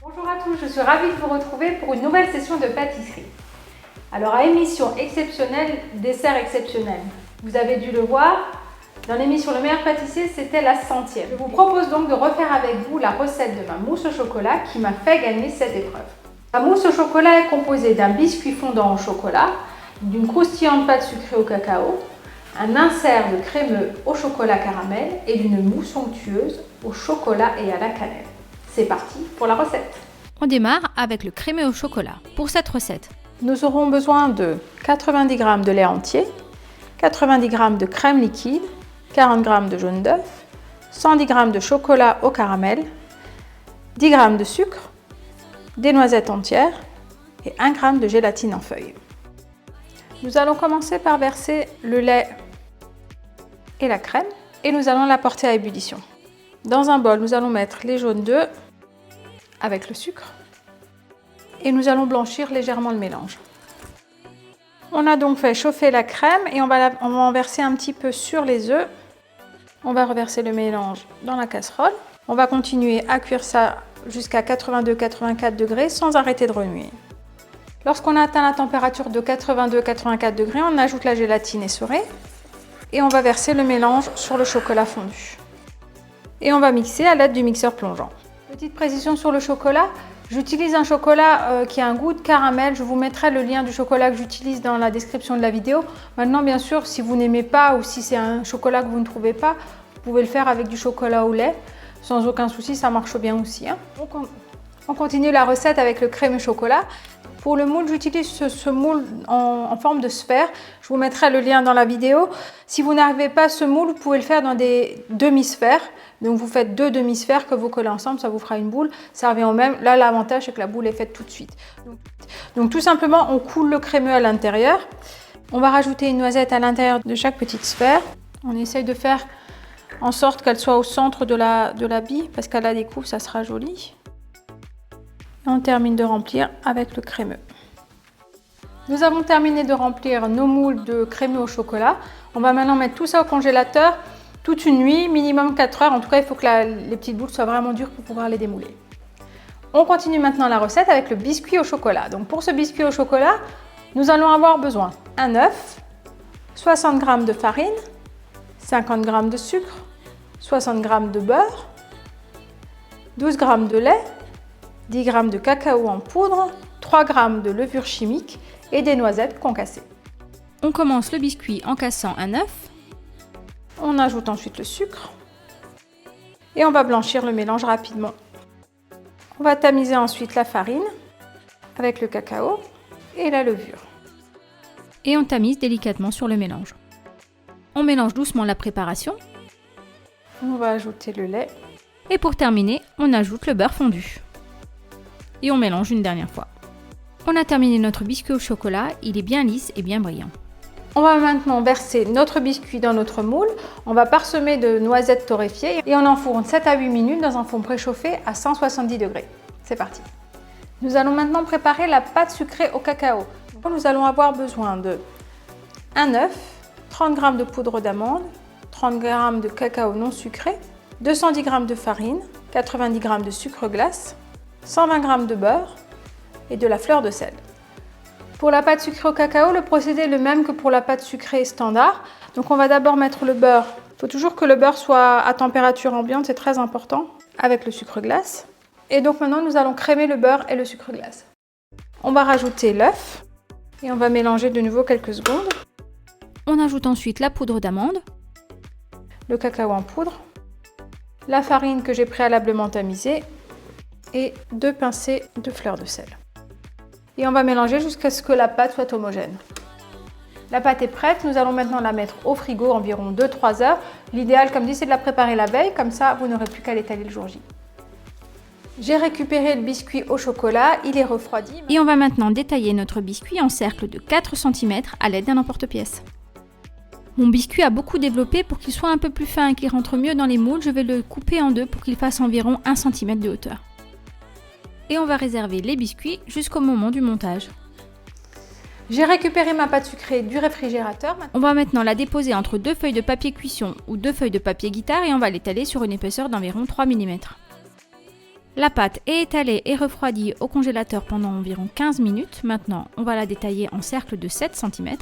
Bonjour à tous, je suis ravie de vous retrouver pour une nouvelle session de pâtisserie. Alors à émission exceptionnelle, dessert exceptionnel. Vous avez dû le voir, dans l'émission Le meilleur pâtissier, c'était la 100e. Je vous propose donc de refaire avec vous la recette de ma mousse au chocolat qui m'a fait gagner cette épreuve. La mousse au chocolat est composée d'un biscuit fondant au chocolat, d'une croustillante pâte sucrée au cacao, un insert de crémeux au chocolat caramel et d'une mousse onctueuse au chocolat et à la cannelle. C'est parti pour la recette. On démarre avec le crémeux au chocolat. Pour cette recette, nous aurons besoin de 90 g de lait entier, 90 g de crème liquide, 40 g de jaune d'œuf, 110 g de chocolat au caramel, 10 g de sucre, des noisettes entières et 1 g de gélatine en feuilles. Nous allons commencer par verser le lait et la crème et nous allons la porter à ébullition. Dans un bol, nous allons mettre les jaunes d'œufs avec le sucre et nous allons blanchir légèrement le mélange. On a donc fait chauffer la crème et on va en verser un petit peu sur les œufs. On va reverser le mélange dans la casserole. On va continuer à cuire ça jusqu'à 82-84 degrés sans arrêter de remuer. Lorsqu'on a atteint la température de 82-84 degrés, on ajoute la gélatine essorée et on va verser le mélange sur le chocolat fondu. Et on va mixer à l'aide du mixeur plongeant. Petite précision sur le chocolat, j'utilise un chocolat qui a un goût de caramel. Je vous mettrai le lien du chocolat que j'utilise dans la description de la vidéo. Maintenant, bien sûr, si vous n'aimez pas ou si c'est un chocolat que vous ne trouvez pas, vous pouvez le faire avec du chocolat au lait. Sans aucun souci, ça marche bien aussi. Donc, on continue la recette avec le crémeux chocolat. Pour le moule, j'utilise ce moule en forme de sphère. Je vous mettrai le lien dans la vidéo. Si vous n'arrivez pas à ce moule, vous pouvez le faire dans des demi-sphères. Donc vous faites 2 demi-sphères que vous collez ensemble, ça vous fera une boule. Ça revient au même. Là, l'avantage, c'est que la boule est faite tout de suite. Donc tout simplement, on coule le crémeux à l'intérieur. On va rajouter une noisette à l'intérieur de chaque petite sphère. On essaye de faire en sorte qu'elle soit au centre de la bille, parce qu'à la découpe, ça sera joli. Et on termine de remplir avec le crémeux. Nous avons terminé de remplir nos moules de crémeux au chocolat. On va maintenant mettre tout ça au congélateur toute une nuit, minimum 4 heures. En tout cas, il faut que les petites boules soient vraiment dures pour pouvoir les démouler. On continue maintenant la recette avec le biscuit au chocolat. Donc pour ce biscuit au chocolat, nous allons avoir besoin d'un œuf, 60 g de farine, 50 g de sucre, 60 g de beurre, 12 g de lait, 10 g de cacao en poudre, 3 g de levure chimique et des noisettes concassées. on commence le biscuit en cassant un œuf. On ajoute ensuite le sucre et on va blanchir le mélange rapidement. On va tamiser ensuite la farine avec le cacao et la levure. Et on tamise délicatement sur le mélange. On mélange doucement la préparation. On va ajouter le lait. Et pour terminer, on ajoute le beurre fondu. Et on mélange une dernière fois. On a terminé notre biscuit au chocolat, il est bien lisse et bien brillant. On va maintenant verser notre biscuit dans notre moule. On va parsemer de noisettes torréfiées et on enfourne 7 à 8 minutes dans un four préchauffé à 170 degrés. C'est parti. Nous allons maintenant préparer la pâte sucrée au cacao. Nous allons avoir besoin de un œuf, 30 g de poudre d'amande, 30 g de cacao non sucré, 210 g de farine, 90 g de sucre glace, 120 g de beurre et de la fleur de sel. Pour la pâte sucrée au cacao, le procédé est le même que pour la pâte sucrée standard. Donc on va d'abord mettre le beurre. Il faut toujours que le beurre soit à température ambiante, c'est très important, avec le sucre glace. Et donc maintenant, nous allons crémer le beurre et le sucre glace. On va rajouter l'œuf et on va mélanger de nouveau quelques secondes. On ajoute ensuite la poudre d'amande, le cacao en poudre, la farine que j'ai préalablement tamisée et 2 pincées de fleur de sel. Et on va mélanger jusqu'à ce que la pâte soit homogène. La pâte est prête, nous allons maintenant la mettre au frigo environ 2-3 heures. L'idéal, comme dit, c'est de la préparer la veille, comme ça vous n'aurez plus qu'à l'étaler le jour J. J'ai récupéré le biscuit au chocolat, il est refroidi. Et on va maintenant détailler notre biscuit en cercle de 4 cm à l'aide d'un emporte-pièce. Mon biscuit a beaucoup développé. Pour qu'il soit un peu plus fin et qu'il rentre mieux dans les moules, je vais le couper en deux pour qu'il fasse environ 1 cm de hauteur. Et on va réserver les biscuits jusqu'au moment du montage. J'ai récupéré ma pâte sucrée du réfrigérateur. On va maintenant la déposer entre 2 feuilles de papier cuisson ou 2 feuilles de papier guitare et on va l'étaler sur une épaisseur d'environ 3 mm. La pâte est étalée et refroidie au congélateur pendant environ 15 minutes. Maintenant, on va la détailler en cercles de 7 cm.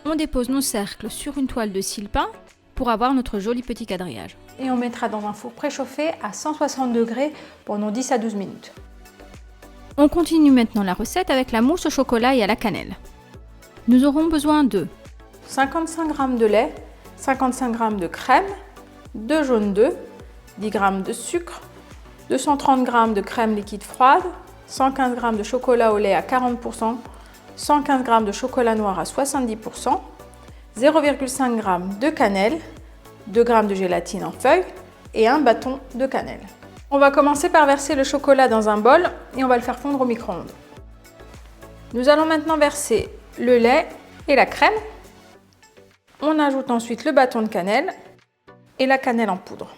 On dépose nos cercles sur une toile de cils peints pour avoir notre joli petit quadrillage. Et on mettra dans un four préchauffé à 160 degrés pendant 10 à 12 minutes. On continue maintenant la recette avec la mousse au chocolat et à la cannelle. Nous aurons besoin de 55 g de lait, 55 g de crème, 2 jaunes d'œufs, 10 g de sucre, 230 g de crème liquide froide, 115 g de chocolat au lait à 40%, 115 g de chocolat noir à 70%, 0,5 g de cannelle, 2 g de gélatine en feuilles et un bâton de cannelle. On va commencer par verser le chocolat dans un bol et on va le faire fondre au micro-ondes. Nous allons maintenant verser le lait et la crème. On ajoute ensuite le bâton de cannelle et la cannelle en poudre.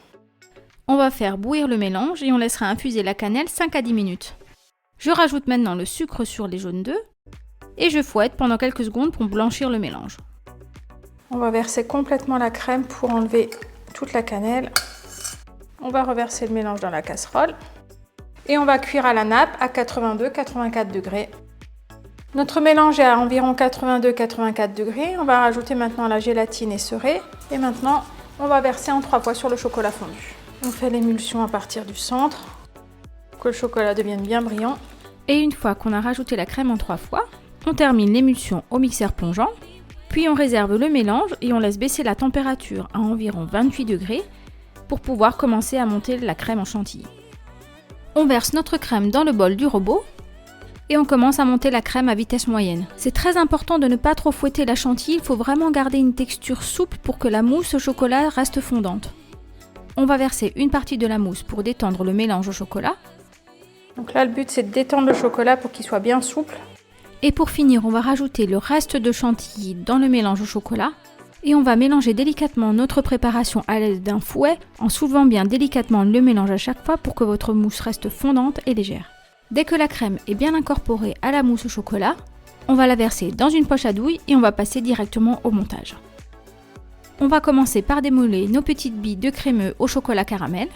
On va faire bouillir le mélange et on laissera infuser la cannelle 5 à 10 minutes. Je rajoute maintenant le sucre sur les jaunes d'œufs et je fouette pendant quelques secondes pour blanchir le mélange. On va verser complètement la crème pour enlever toute la cannelle. On va reverser le mélange dans la casserole et on va cuire à la nappe à 82-84 degrés. Notre mélange est à environ 82-84 degrés. On va rajouter maintenant la gélatine essorée et maintenant on va verser en 3 fois sur le chocolat fondu. On fait l'émulsion à partir du centre pour que le chocolat devienne bien brillant. Et une fois qu'on a rajouté la crème en 3 fois, on termine l'émulsion au mixeur plongeant, puis on réserve le mélange et on laisse baisser la température à environ 28 degrés pour pouvoir commencer à monter la crème en chantilly. On verse notre crème dans le bol du robot et on commence à monter la crème à vitesse moyenne. C'est très important de ne pas trop fouetter la chantilly, il faut vraiment garder une texture souple pour que la mousse au chocolat reste fondante. On va verser une partie de la mousse pour détendre le mélange au chocolat. Donc là, le but, c'est de détendre le chocolat pour qu'il soit bien souple. Et pour finir, on va rajouter le reste de chantilly dans le mélange au chocolat. Et on va mélanger délicatement notre préparation à l'aide d'un fouet en soulevant bien délicatement le mélange à chaque fois pour que votre mousse reste fondante et légère. Dès que la crème est bien incorporée à la mousse au chocolat, on va la verser dans une poche à douille et on va passer directement au montage. On va commencer par démouler nos petites billes de crémeux au chocolat caramel.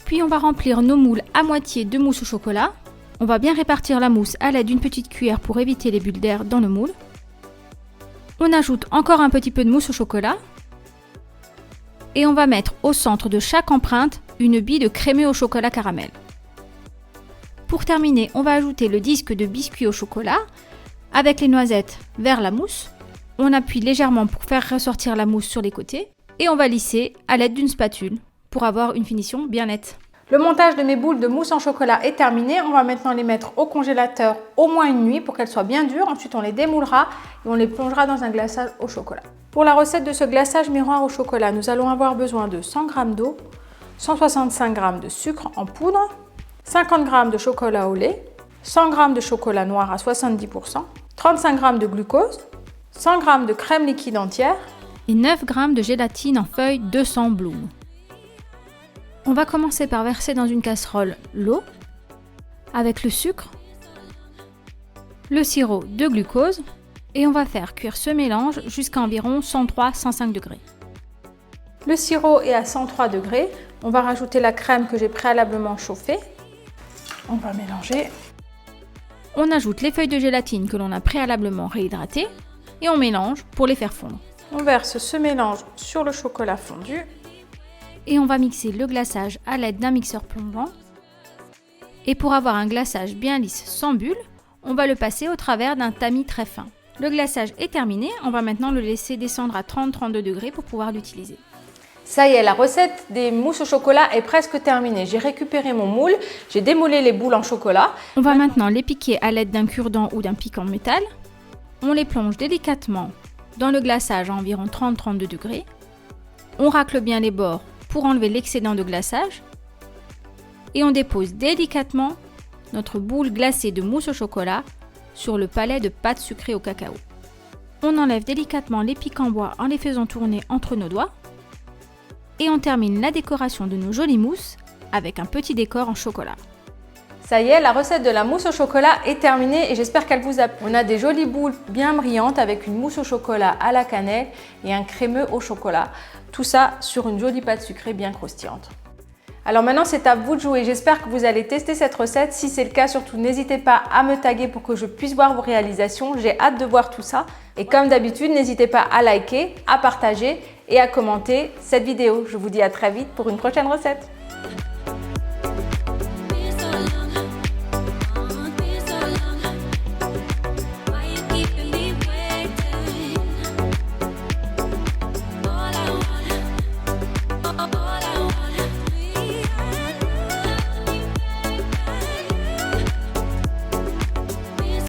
Puis on va remplir nos moules à moitié de mousse au chocolat. On va bien répartir la mousse à l'aide d'une petite cuillère pour éviter les bulles d'air dans le moule. On ajoute encore un petit peu de mousse au chocolat. Et on va mettre au centre de chaque empreinte une bille de crémeux au chocolat caramel. Pour terminer, on va ajouter le disque de biscuit au chocolat avec les noisettes vers la mousse. On appuie légèrement pour faire ressortir la mousse sur les côtés et on va lisser à l'aide d'une spatule pour avoir une finition bien nette. Le montage de mes boules de mousse en chocolat est terminé. On va maintenant les mettre au congélateur au moins une nuit pour qu'elles soient bien dures. Ensuite, on les démoulera et on les plongera dans un glaçage au chocolat. Pour la recette de ce glaçage miroir au chocolat, nous allons avoir besoin de 100 g d'eau, 165 g de sucre en poudre, 50 g de chocolat au lait, 100 g de chocolat noir à 70%, 35 g de glucose, 100 g de crème liquide entière et 9 g de gélatine en feuille 200 Bloom. On va commencer par verser dans une casserole l'eau avec le sucre, le sirop de glucose et on va faire cuire ce mélange jusqu'à environ 103-105 degrés. Le sirop est à 103 degrés. On va rajouter la crème que j'ai préalablement chauffée. On va mélanger. On ajoute les feuilles de gélatine que l'on a préalablement réhydratées et on mélange pour les faire fondre. On verse ce mélange sur le chocolat fondu. Et on va mixer le glaçage à l'aide d'un mixeur plongeant. Et pour avoir un glaçage bien lisse sans bulles, on va le passer au travers d'un tamis très fin. Le glaçage est terminé, on va maintenant le laisser descendre à 30-32 degrés pour pouvoir l'utiliser. Ça y est, la recette des mousses au chocolat est presque terminée. J'ai récupéré mon moule, j'ai démoulé les boules en chocolat. On va maintenant les piquer à l'aide d'un cure-dent ou d'un pic en métal. On les plonge délicatement dans le glaçage à environ 30-32 degrés. On racle bien les bords pour enlever l'excédent de glaçage. Et on dépose délicatement notre boule glacée de mousse au chocolat sur le palais de pâte sucrée au cacao. On enlève délicatement les pics en bois en les faisant tourner entre nos doigts. Et on termine la décoration de nos jolies mousses avec un petit décor en chocolat. Ça y est, la recette de la mousse au chocolat est terminée et j'espère qu'elle vous a plu. On a des jolies boules bien brillantes avec une mousse au chocolat à la cannelle et un crémeux au chocolat. Tout ça sur une jolie pâte sucrée bien croustillante. Alors maintenant, c'est à vous de jouer. J'espère que vous allez tester cette recette. Si c'est le cas, surtout n'hésitez pas à me taguer pour que je puisse voir vos réalisations. J'ai hâte de voir tout ça. Et comme d'habitude, n'hésitez pas à liker, à partager et à commenter cette vidéo. Je vous dis à très vite pour une prochaine recette.